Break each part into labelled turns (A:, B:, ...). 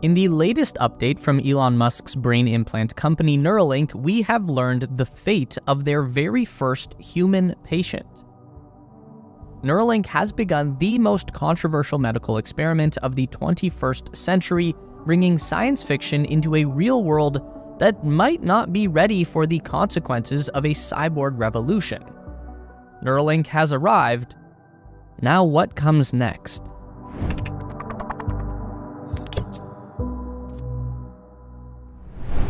A: In the latest update from Elon Musk's brain implant company Neuralink, we have learned the fate of their very first human patient. Neuralink has begun the most controversial medical experiment of the 21st century, bringing science fiction into a real world that might not be ready for the consequences of a cyborg revolution. Neuralink has arrived. Now what comes next?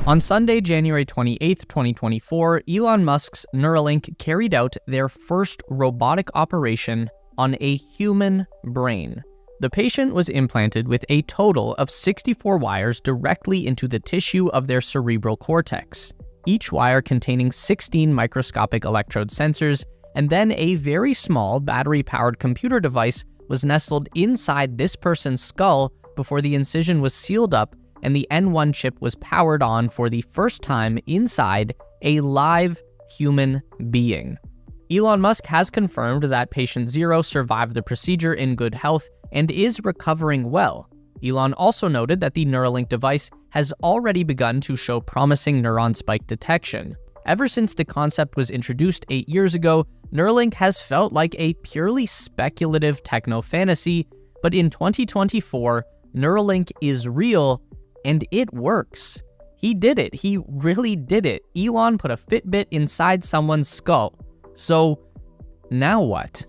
A: On Sunday, January 28, 2024, Elon Musk's Neuralink carried out their first robotic operation on a human brain. The patient was implanted with a total of 64 wires directly into the tissue of their cerebral cortex, each wire containing 16 microscopic electrode sensors, and then a very small battery-powered computer device was nestled inside this person's skull before the incision was sealed up and the N1 chip was powered on for the first time inside a live human being. Elon Musk has confirmed that patient 0 survived the procedure in good health and is recovering well. Elon also noted that the Neuralink device has already begun to show promising neuron spike detection. Ever since the concept was introduced 8 years ago, Neuralink has felt like a purely speculative techno-fantasy, but in 2024, Neuralink is real and it works. He did it. He really did it. Elon put a Fitbit inside someone's skull. So now what?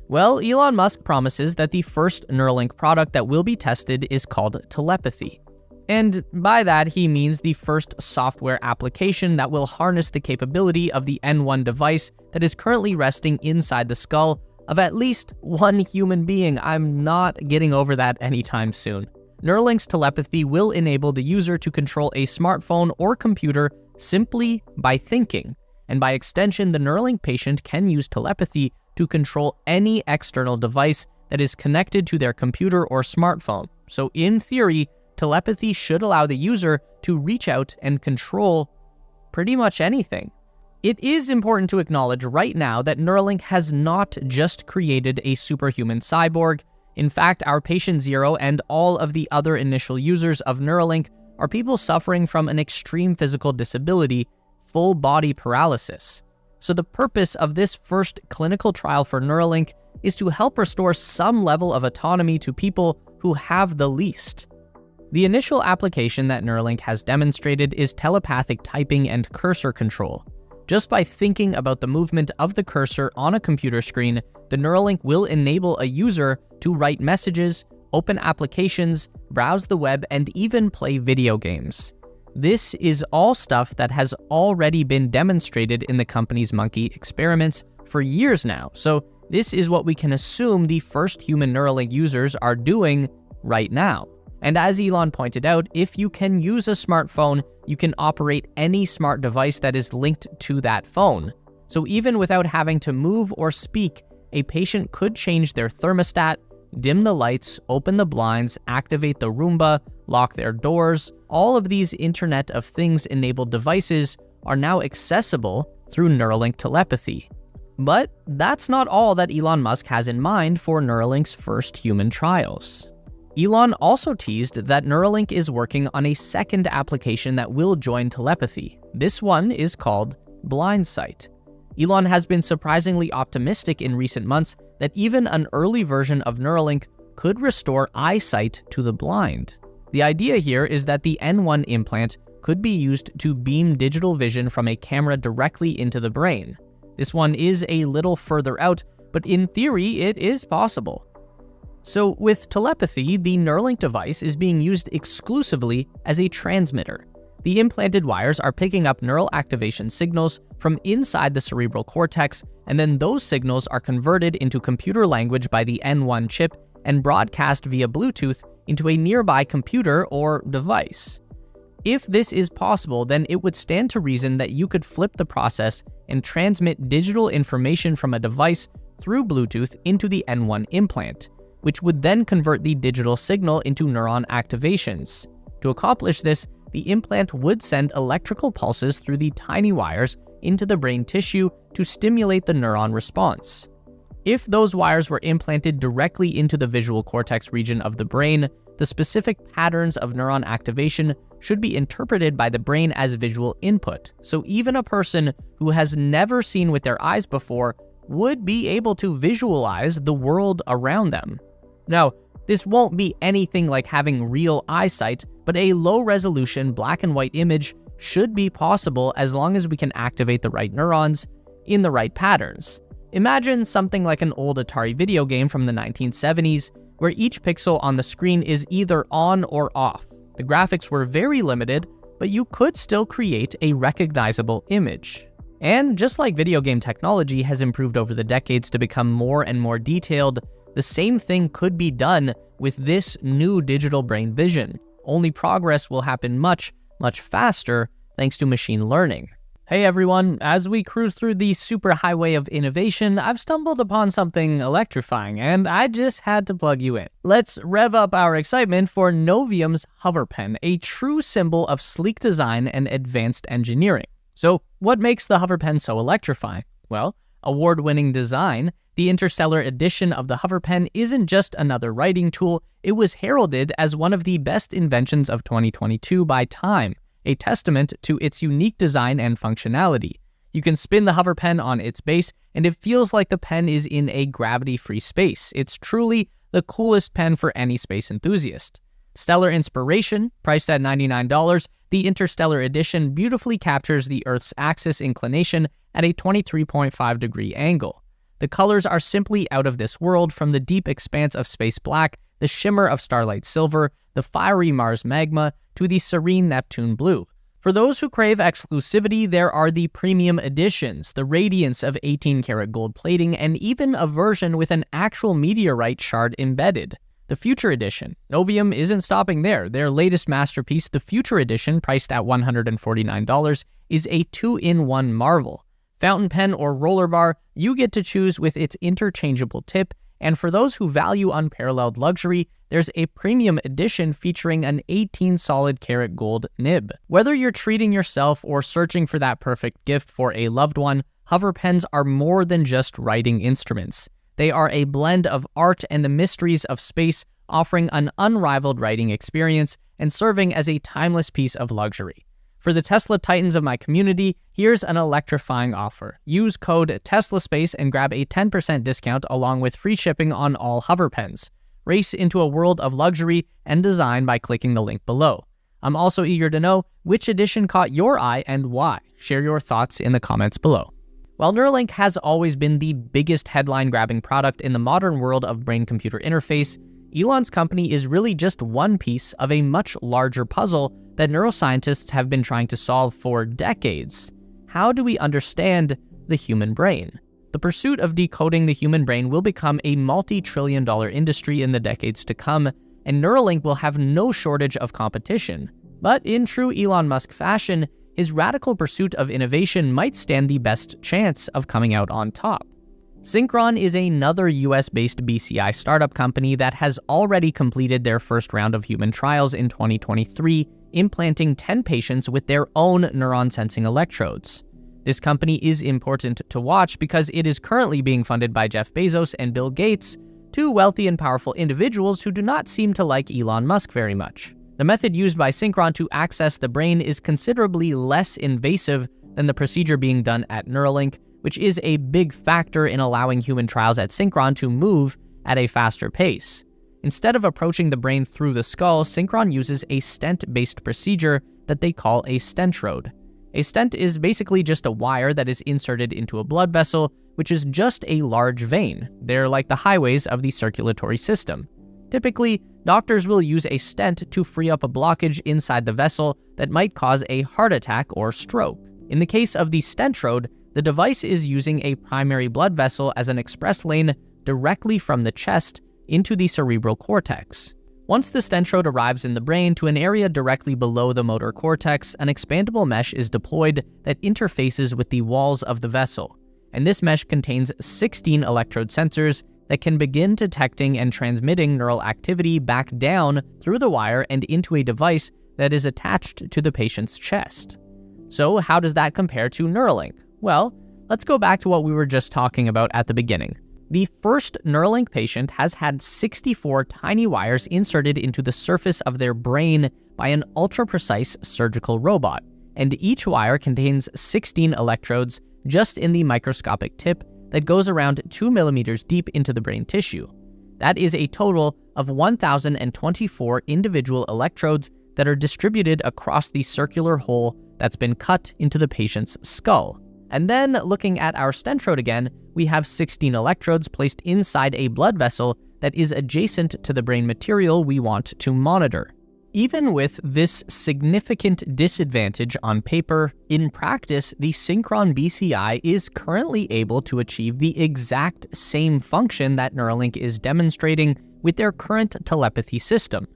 A: Well, Elon Musk promises that the first Neuralink product that will be tested is called telepathy. And by that, he means the first software application that will harness the capability of the N1 device that is currently resting inside the skull of at least one human being. I'm not getting over that anytime soon. Neuralink's telepathy will enable the user to control a smartphone or computer simply by thinking. And by extension, the Neuralink patient can use telepathy to control any external device that is connected to their computer or smartphone. So in theory, telepathy should allow the user to reach out and control pretty much anything. It is important to acknowledge right now that Neuralink has not just created a superhuman cyborg. In fact, our patient 0 and all of the other initial users of Neuralink are people suffering from an extreme physical disability, full body paralysis. So the purpose of this first clinical trial for Neuralink is to help restore some level of autonomy to people who have the least. The initial application that Neuralink has demonstrated is telepathic typing and cursor control. Just by thinking about the movement of the cursor on a computer screen, the Neuralink will enable a user to write messages, open applications, browse the web, and even play video games. This is all stuff that has already been demonstrated in the company's monkey experiments for years now. So this is what we can assume the first human Neuralink users are doing right now. And as Elon pointed out, if you can use a smartphone, you can operate any smart device that is linked to that phone. So even without having to move or speak, a patient could change their thermostat, dim the lights, open the blinds, activate the Roomba, lock their doors. All of these Internet of Things enabled devices are now accessible through Neuralink telepathy. But that's not all that Elon Musk has in mind for Neuralink's first human trials. Elon also teased that Neuralink is working on a second application that will join telepathy. This one is called blind sight. Elon has been surprisingly optimistic in recent months that even an early version of Neuralink could restore eyesight to the blind. The idea here is that the N1 implant could be used to beam digital vision from a camera directly into the brain. This one is a little further out, but in theory, it is possible. So with telepathy, the Neuralink device is being used exclusively as a transmitter. The implanted wires are picking up neural activation signals from inside the cerebral cortex, and then those signals are converted into computer language by the N1 chip and broadcast via Bluetooth into a nearby computer or device. If this is possible, then it would stand to reason that you could flip the process and transmit digital information from a device through Bluetooth into the N1 implant, which would then convert the digital signal into neuron activations. To accomplish this, the implant would send electrical pulses through the tiny wires into the brain tissue to stimulate the neuron response. If those wires were implanted directly into the visual cortex region of the brain, the specific patterns of neuron activation should be interpreted by the brain as visual input. So even a person who has never seen with their eyes before would be able to visualize the world around them. Now, this won't be anything like having real eyesight, but a low-resolution black and white image should be possible as long as we can activate the right neurons in the right patterns. Imagine something like an old Atari video game from the 1970s, where each pixel on the screen is either on or off. The graphics were very limited, but you could still create a recognizable image. And just like video game technology has improved over the decades to become more and more detailed, the same thing could be done with this new digital brain vision. Only progress will happen much, much faster thanks to machine learning. Hey everyone, as we cruise through the superhighway of innovation, I've stumbled upon something electrifying, and I just had to plug you in. Let's rev up our excitement for Novium's hover pen, a true symbol of sleek design and advanced engineering. So, what makes the hover pen so electrifying? Well, award-winning design. The Interstellar edition of the hover pen isn't just another writing tool, it was heralded as one of the best inventions of 2022 by Time, a testament to its unique design and functionality. You can spin the hover pen on its base, and it feels like the pen is in a gravity-free space. It's truly the coolest pen for any space enthusiast. Stellar inspiration, priced at $99, the Interstellar edition beautifully captures the Earth's axis inclination at a 23.5-degree angle. The colors are simply out of this world, from the deep expanse of space black, the shimmer of starlight silver, the fiery Mars magma, to the serene Neptune blue. For those who crave exclusivity, there are the premium editions, the radiance of 18-karat gold plating, and even a version with an actual meteorite shard embedded. The Future Edition. Novium isn't stopping there. Their latest masterpiece, the Future Edition, priced at $149, is a 2-in-1 marvel. Fountain pen or roller bar, you get to choose with its interchangeable tip, and for those who value unparalleled luxury, there's a premium edition featuring an 18 solid karat gold nib. Whether you're treating yourself or searching for that perfect gift for a loved one, hover pens are more than just writing instruments. They are a blend of art and the mysteries of space, offering an unrivaled writing experience and serving as a timeless piece of luxury. For the Tesla Titans of my community, here's an electrifying offer. Use code TESLASPACE and grab a 10% discount along with free shipping on all hover pens. Race into a world of luxury and design by clicking the link below. I'm also eager to know which edition caught your eye and why. Share your thoughts in the comments below. While Neuralink has always been the biggest headline-grabbing product in the modern world of brain-computer interface, Elon's company is really just one piece of a much larger puzzle that neuroscientists have been trying to solve for decades. How do we understand the human brain? The pursuit of decoding the human brain will become a multi-trillion-dollar industry in the decades to come, and Neuralink will have no shortage of competition. But in true Elon Musk fashion, his radical pursuit of innovation might stand the best chance of coming out on top. Synchron is another US-based BCI startup company that has already completed their first round of human trials in 2023, implanting 10 patients with their own neuron-sensing electrodes. This company is important to watch because it is currently being funded by Jeff Bezos and Bill Gates, two wealthy and powerful individuals who do not seem to like Elon Musk very much. The method used by Synchron to access the brain is considerably less invasive than the procedure being done at Neuralink, which is a big factor in allowing human trials at Synchron to move at a faster pace. Instead of approaching the brain through the skull, Synchron uses a stent-based procedure that they call a stentrode. A stent is basically just a wire that is inserted into a blood vessel, which is just a large vein. They're like the highways of the circulatory system. Typically, doctors will use a stent to free up a blockage inside the vessel that might cause a heart attack or stroke. In the case of the stentrode, the device is using a primary blood vessel as an express lane directly from the chest into the cerebral cortex. Once the stentrode arrives in the brain to an area directly below the motor cortex, an expandable mesh is deployed that interfaces with the walls of the vessel. And this mesh contains 16 electrode sensors that can begin detecting and transmitting neural activity back down through the wire and into a device that is attached to the patient's chest. So how does that compare to Neuralink? Well, let's go back to what we were just talking about at the beginning. The first Neuralink patient has had 64 tiny wires inserted into the surface of their brain by an ultra-precise surgical robot, and each wire contains 16 electrodes just in the microscopic tip that goes around 2 millimeters deep into the brain tissue. That is a total of 1,024 individual electrodes that are distributed across the circular hole that's been cut into the patient's skull. And then, looking at our stentrode again, we have 16 electrodes placed inside a blood vessel that is adjacent to the brain material we want to monitor. Even with this significant disadvantage on paper, in practice, the Synchron BCI is currently able to achieve the exact same function that Neuralink is demonstrating with their current telepathy system: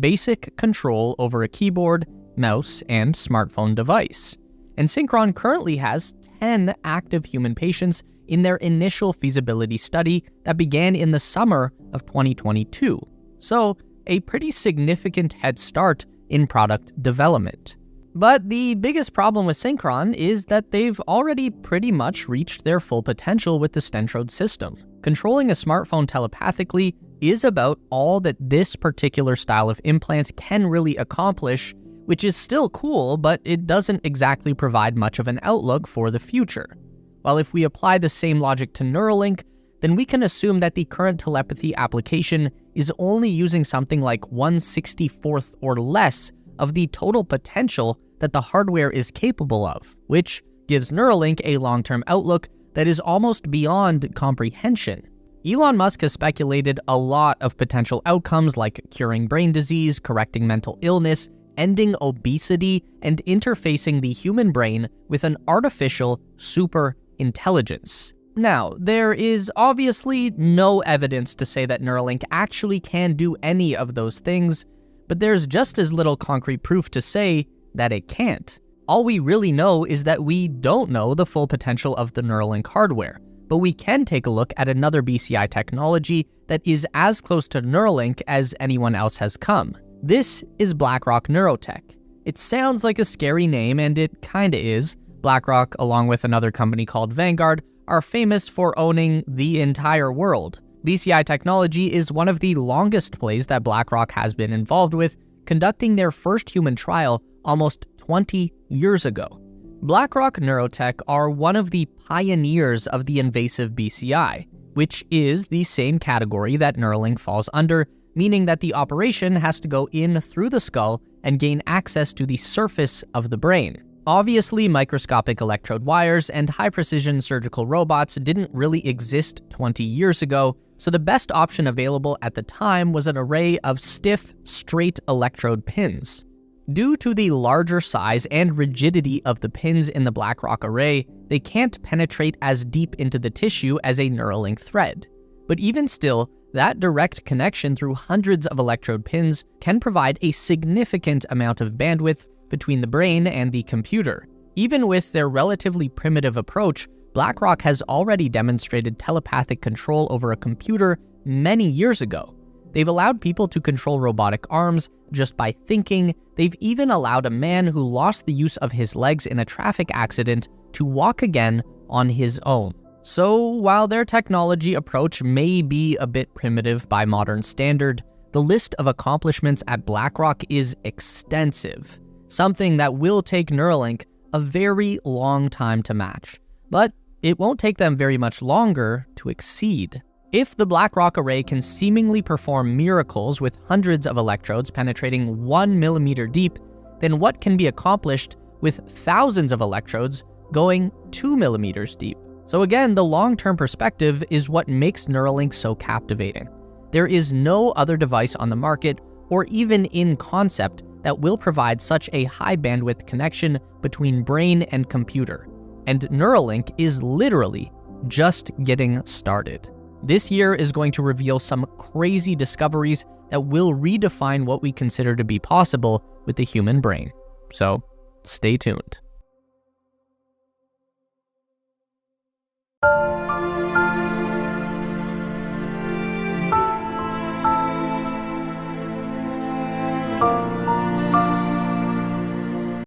A: basic control over a keyboard, mouse, and smartphone device. And Synchron currently has 10 active human patients in their initial feasibility study that began in the summer of 2022. So, a pretty significant head start in product development. But the biggest problem with Synchron is that they've already pretty much reached their full potential with the stentrode system. Controlling a smartphone telepathically is about all that this particular style of implant can really accomplish, which is still cool, but it doesn't exactly provide much of an outlook for the future. While if we apply the same logic to Neuralink, then we can assume that the current telepathy application is only using something like 1/64th or less of the total potential that the hardware is capable of, which gives Neuralink a long-term outlook that is almost beyond comprehension. Elon Musk has speculated a lot of potential outcomes like curing brain disease, correcting mental illness, ending obesity, and interfacing the human brain with an artificial super intelligence. Now, there is obviously no evidence to say that Neuralink actually can do any of those things, but there's just as little concrete proof to say that it can't. All we really know is that we don't know the full potential of the Neuralink hardware, but we can take a look at another BCI technology that is as close to Neuralink as anyone else has come. This is BlackRock Neurotech. It sounds like a scary name, and it kinda is. BlackRock, along with another company called Vanguard, are famous for owning the entire world. BCI technology is one of the longest plays that BlackRock has been involved with, conducting their first human trial almost 20 years ago. BlackRock Neurotech are one of the pioneers of the invasive BCI, which is the same category that Neuralink falls under, meaning that the operation has to go in through the skull and gain access to the surface of the brain. Obviously, microscopic electrode wires and high-precision surgical robots didn't really exist 20 years ago, so the best option available at the time was an array of stiff, straight electrode pins. Due to the larger size and rigidity of the pins in the BlackRock array, they can't penetrate as deep into the tissue as a Neuralink thread. But even still, that direct connection through hundreds of electrode pins can provide a significant amount of bandwidth between the brain and the computer. Even with their relatively primitive approach, BlackRock has already demonstrated telepathic control over a computer many years ago. They've allowed people to control robotic arms just by thinking. They've even allowed a man who lost the use of his legs in a traffic accident to walk again on his own. So while their technology approach may be a bit primitive by modern standard, the list of accomplishments at BlackRock is extensive. Something that will take Neuralink a very long time to match, but it won't take them very much longer to exceed. If the BlackRock array can seemingly perform miracles with hundreds of electrodes penetrating 1 millimeter deep, then what can be accomplished with thousands of electrodes going 2 millimeters deep? So again, the long-term perspective is what makes Neuralink so captivating. There is no other device on the market, or even in concept, that will provide such a high bandwidth connection between brain and computer. And Neuralink is literally just getting started. This year is going to reveal some crazy discoveries that will redefine what we consider to be possible with the human brain. So, stay tuned.